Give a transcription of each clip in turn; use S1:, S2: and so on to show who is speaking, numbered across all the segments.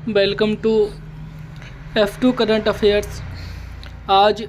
S1: Welcome to F2 current affairs. आज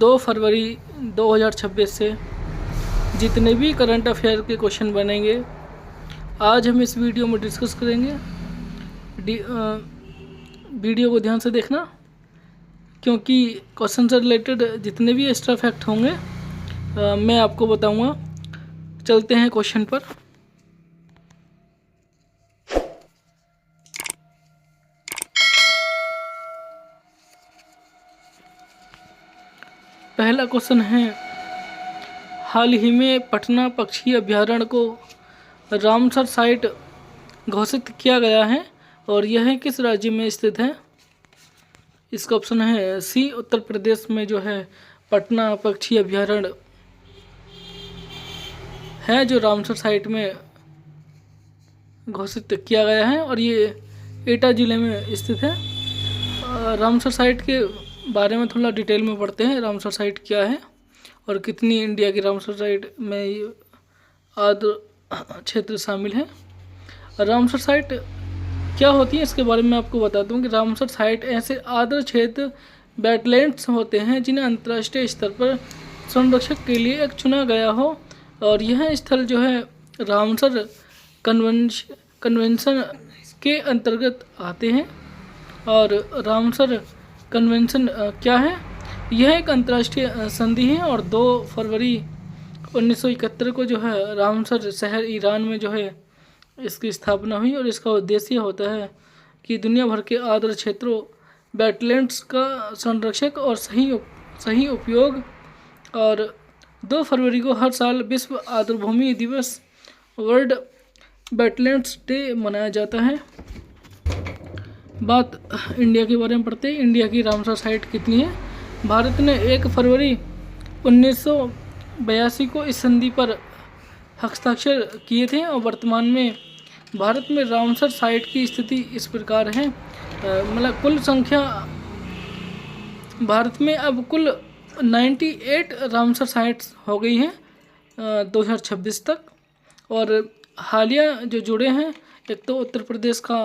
S1: 2 फरवरी 2026 से जितने भी करंट अफेयर के क्वेश्चन बनेंगे आज हम इस वीडियो में डिस्कस करेंगे। वीडियो को ध्यान से देखना क्योंकि क्वेश्चन से रिलेटेड जितने भी एक्स्ट्रा फैक्ट होंगे मैं आपको बताऊंगा। चलते हैं क्वेश्चन पर। पहला क्वेश्चन है, हाल ही में पटना पक्षी अभयारण्य को रामसर साइट घोषित किया गया है और यह किस राज्य में स्थित है? इसका ऑप्शन है सी, उत्तर प्रदेश में जो है पटना पक्षी अभयारण्य है जो रामसर साइट में घोषित किया गया है और ये एटा ज़िले में स्थित है। रामसर साइट के बारे में थोड़ा डिटेल में पढ़ते हैं। रामसर साइट क्या है और कितनी इंडिया की रामसर साइट में ये आर्द्र क्षेत्र शामिल है। रामसर साइट क्या होती है इसके बारे में आपको बता दूं कि रामसर साइट ऐसे आर्द्र क्षेत्र वेटलैंड्स होते हैं जिन्हें अंतर्राष्ट्रीय स्तर पर संरक्षण के लिए एक चुना गया हो और यह स्थल जो है रामसर कन्वेंशन के अंतर्गत आते हैं। और रामसर कन्वेंशन क्या है? यह एक अंतर्राष्ट्रीय संधि है और 2 फरवरी 1971 को जो है रामसर शहर ईरान में जो है इसकी स्थापना हुई और इसका उद्देश्य होता है कि दुनिया भर के आर्द्र क्षेत्रों वेटलैंड्स का संरक्षक और सही उपयोग। और 2 फरवरी को हर साल विश्व आर्द्रभूमि दिवस वर्ल्ड वेटलैंड्स डे मनाया जाता है। बात इंडिया के बारे में पढ़ते हैं। इंडिया की रामसर साइट कितनी है? भारत ने 1 फरवरी 1982 को इस संधि पर हस्ताक्षर किए थे और वर्तमान में भारत में रामसर साइट की स्थिति इस प्रकार है। मतलब कुल संख्या भारत में अब कुल 98 रामसर साइट्स हो गई हैं 2026 तक। और हालिया जो जुड़े हैं, एक तो उत्तर प्रदेश का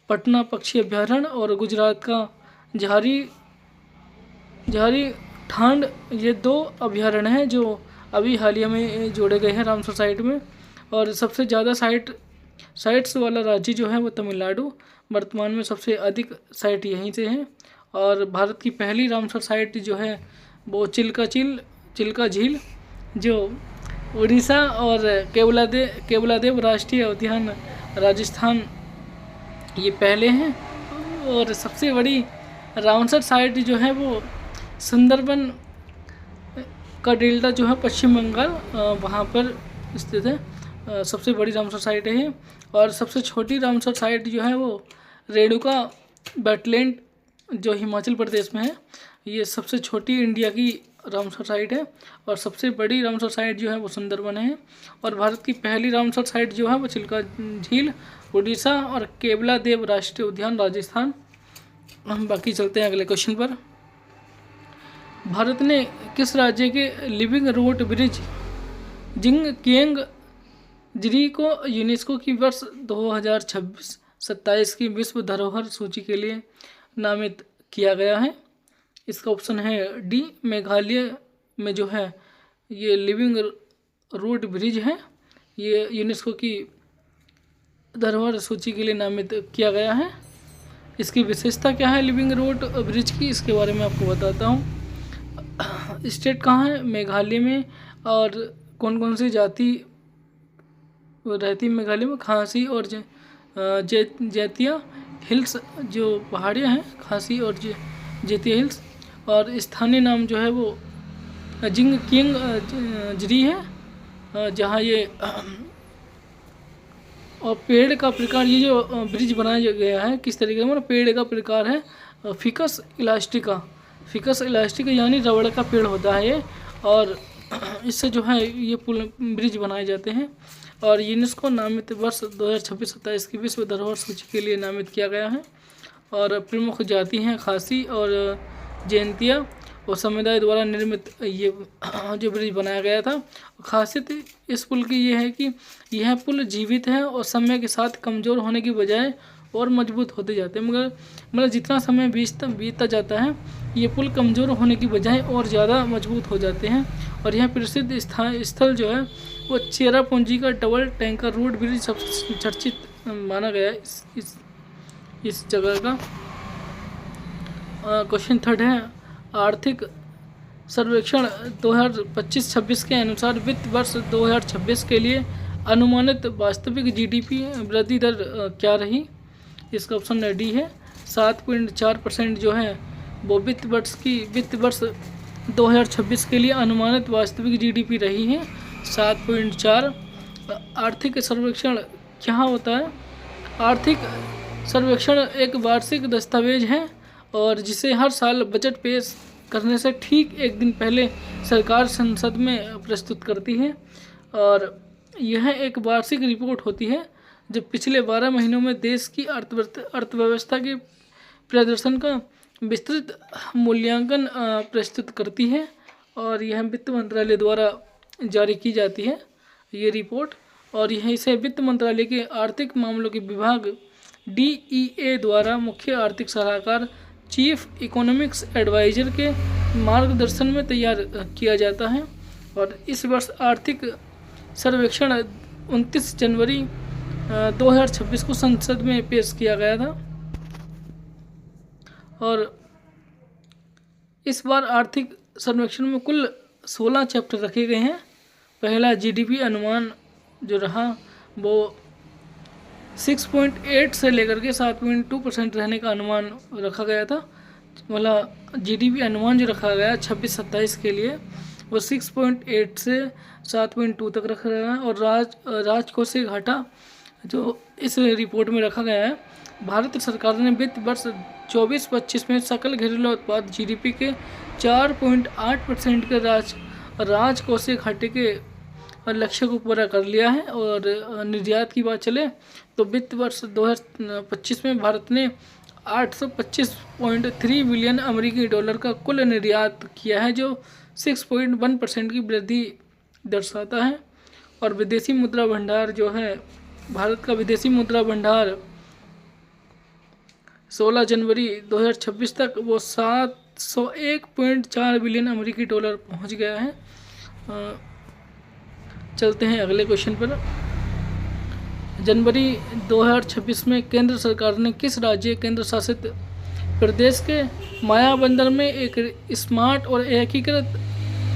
S1: पटना पक्षी अभयारण्य और गुजरात का झारी ठांड, ये 2 अभयारण्य हैं जो अभी हालिया में जोड़े गए हैं रामसर साइट में। और सबसे ज़्यादा साइट्स वाला राज्य जो है वो तमिलनाडु, वर्तमान में सबसे अधिक साइट यहीं से हैं। और भारत की पहली रामसर साइट जो है वो चिल्का झील जो उड़ीसा और केवलादेव राष्ट्रीय उद्यान राजस्थान ये पहले हैं। और सबसे बड़ी रामसर साइट जो है वो सुंदरबन का डेल्टा जो है पश्चिम बंगाल वहाँ पर स्थित है। सबसे बड़ी रामसर साइट है। और सबसे छोटी रामसर साइट जो है वो रेणुका वेटलैंड जो हिमाचल प्रदेश में है, ये सबसे छोटी इंडिया की रामसर साइट है। और सबसे बड़ी रामसर साइट जो है वो सुंदरबन है। और भारत की पहली रामसर साइट जो है वो चिल्का झील उड़ीसा और केवलादेव राष्ट्रीय उद्यान राजस्थान। हम बाकी चलते हैं अगले क्वेश्चन पर। भारत ने किस राज्य के लिविंग रूट ब्रिज जिंग किएंग जिरी को यूनेस्को की वर्ष 2026-27 की विश्व धरोहर सूची के लिए नामित किया गया है? इसका ऑप्शन है डी, मेघालय में जो है ये लिविंग रूट ब्रिज है, ये यूनेस्को की धरोहर सूची के लिए नामित किया गया है। इसकी विशेषता क्या है लिविंग रूट ब्रिज की, इसके बारे में आपको बताता हूँ। स्टेट कहाँ है? मेघालय में। और कौन कौन सी जाति रहती है मेघालय में? खासी और जैतिया हिल्स जो पहाड़ियाँ हैं, खासी और जैतिया हिल्स। और स्थानीय नाम जो है वो जिंग किएंग जिरी है जहाँ ये और पेड़ का प्रकार, ये जो ब्रिज बनाया गया है किस तरीके का, मतलब पेड़ का प्रकार है फिकस इलास्टिका यानी रबड़ का पेड़ होता है ये। और इससे जो है ये पुल ब्रिज बनाए जाते हैं। और यूनेस्को नामित वर्ष 2026-27 की विश्व धरोहर सूची के लिए नामित किया गया है। और प्रमुख जाति हैं खासी और जैंतिया और समुदाय द्वारा निर्मित ये जो ब्रिज बनाया गया था। खासियत इस पुल की ये है कि यह पुल जीवित है और समय के साथ कमज़ोर होने की बजाय और मजबूत होते जाते हैं। मगर मतलब जितना समय बीतता जाता है ये पुल कमज़ोर होने की बजाय और ज़्यादा मजबूत हो जाते हैं। और यह प्रसिद्ध स्थल जो है वो चेरापूंजी का डबल टैंकर रोड ब्रिज सबसे चर्चित माना गया है इस जगह का। क्वेश्चन थर्ड है, आर्थिक सर्वेक्षण 2025-26 के अनुसार वित्त वर्ष 2026 के लिए अनुमानित वास्तविक जीडीपी वृद्धि दर क्या रही? इसका ऑप्शन डी है 7.4% जो है वो वित्त वर्ष 2026 के लिए अनुमानित वास्तविक जीडीपी रही है 7.4। आर्थिक सर्वेक्षण क्या होता है? आर्थिक सर्वेक्षण एक वार्षिक दस्तावेज है और जिसे हर साल बजट पेश करने से ठीक एक दिन पहले सरकार संसद में प्रस्तुत करती है। और यह एक वार्षिक रिपोर्ट होती है जो पिछले 12 महीनों में देश की अर्थव्यवस्था के प्रदर्शन का विस्तृत मूल्यांकन प्रस्तुत करती है और यह वित्त मंत्रालय द्वारा जारी की जाती है ये रिपोर्ट। और यह इसे वित्त मंत्रालय के आर्थिक मामलों के विभाग DEA द्वारा मुख्य आर्थिक सलाहकार चीफ इकोनॉमिक्स एडवाइजर के मार्गदर्शन में तैयार किया जाता है। और इस वर्ष आर्थिक सर्वेक्षण 29 जनवरी 2026 को संसद में पेश किया गया था। और इस बार आर्थिक सर्वेक्षण में कुल 16 चैप्टर रखे गए हैं। पहला जीडीपी अनुमान जो रहा वो 6.8 से लेकर के 7.2% रहने का अनुमान रखा गया था। मतलब जीडीपी अनुमान जो रखा गया 26-27 के लिए वो 6.8 से 7.2 तक रखा गया है। और राजकोषीय घाटा जो इस रिपोर्ट में रखा गया है, भारत सरकार ने वित्त वर्ष 24-25 में सकल घरेलू उत्पाद जीडीपी के 4.8% के राजकोषीय घाटे के लक्ष्य को पूरा कर लिया है। और निर्यात की बात चले तो वित्त वर्ष 2025 में भारत ने 825.3 बिलियन अमेरिकी डॉलर का कुल निर्यात किया है जो 6.1% की वृद्धि दर्शाता है। और विदेशी मुद्रा भंडार जो है, भारत का विदेशी मुद्रा भंडार 16 जनवरी 2026 तक वो 701.4 बिलियन अमेरिकी डॉलर पहुंच गया है। चलते हैं अगले क्वेश्चन पर। जनवरी 2026 में केंद्र सरकार ने किस राज्य केंद्र शासित प्रदेश के मायाबंदर में एक स्मार्ट और एकीकृत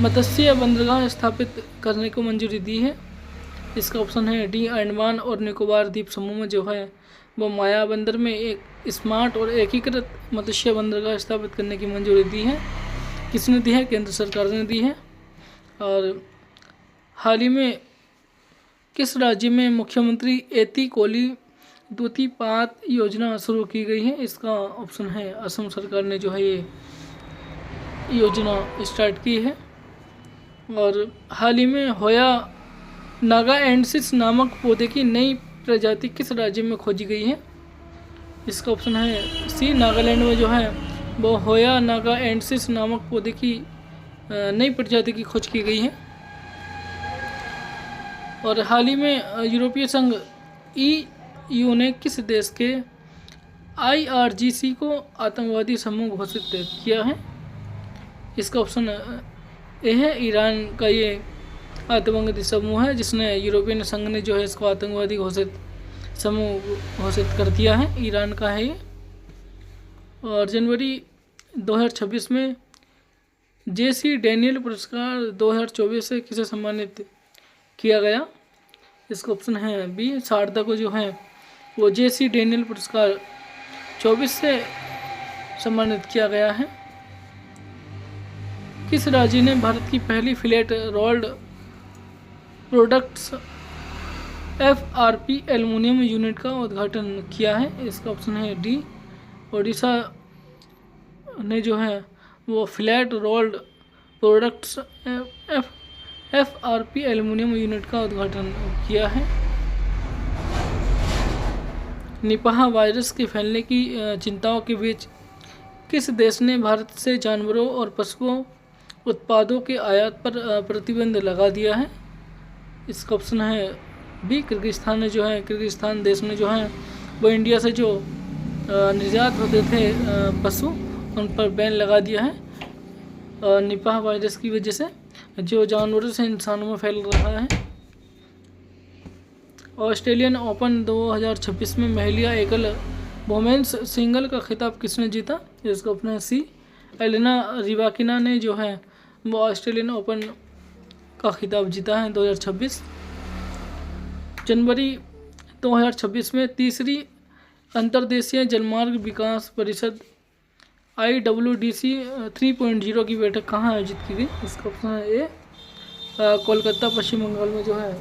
S1: मत्स्य बंदरगाह स्थापित करने को मंजूरी दी है? इसका ऑप्शन है डी, अंडमान और निकोबार द्वीप समूह में जो है वो मायाबंदर में एक स्मार्ट और एकीकृत मत्स्य बंदरगाह स्थापित करने की मंजूरी दी है। किसने दी है? केंद्र सरकार ने दी है। और हाल ही में किस राज्य में मुख्यमंत्री एती कोली द्वितीपात योजना शुरू की गई है? इसका ऑप्शन है असम सरकार ने जो है ये योजना स्टार्ट की है। और हाल ही में होया नागाएंसिस नामक पौधे की नई प्रजाति किस राज्य में खोजी गई है? इसका ऑप्शन है सी, नागालैंड में जो है वो होया नागाएंसिस नामक पौधे की नई प्रजाति की खोज की गई है। और हाल ही में यूरोपीय संघ EU ने किस देश के IRGC को आतंकवादी समूह घोषित किया है? इसका ऑप्शन ए है, ईरान का ये आतंकवादी समूह है जिसने यूरोपियन संघ ने जो है इसको आतंकवादी समूह घोषित कर दिया है, ईरान का है ये। और जनवरी 2026 में JC डैनियल पुरस्कार 2024 से किसे सम्मानित किया गया? इसका ऑप्शन है बी, शारदा को जो है वो JC डैनियल पुरस्कार 24 से सम्मानित किया गया है। किस राज्य ने भारत की पहली flat rolled products FRP aluminium unit का उद्घाटन किया है? इसका ऑप्शन है डी, ओडिशा ने जो है वो flat rolled products FRP aluminium unit का उद्घाटन किया है। निपाह वायरस के फैलने की चिंताओं के बीच किस देश ने भारत से जानवरों और पशुओं उत्पादों के आयात पर प्रतिबंध लगा दिया है? इसका ऑप्शन है बी, किर्गिस्तान ने जो है, किर्गिस्तान देश ने जो है वो इंडिया से जो निर्यात होते थे पशु, उन पर बैन लगा दिया है निपाह वायरस की वजह से, जो जानवरों से इंसानों में फैल रहा है। ऑस्ट्रेलियन ओपन 2026 में महिला एकल वुमेन्स सिंगल का खिताब किसने जीता? इसका ऑप्शन है सी, एलेना रिबाकिना ने जो है वो ऑस्ट्रेलियन ओपन का खिताब जीता है 2026। जनवरी 2026 में तीसरी अंतर्देशीय जलमार्ग विकास परिषद IWDC 3.0 की बैठक कहाँ आयोजित की गई? इसका ऑप्शन है ए, कोलकाता पश्चिम बंगाल में जो है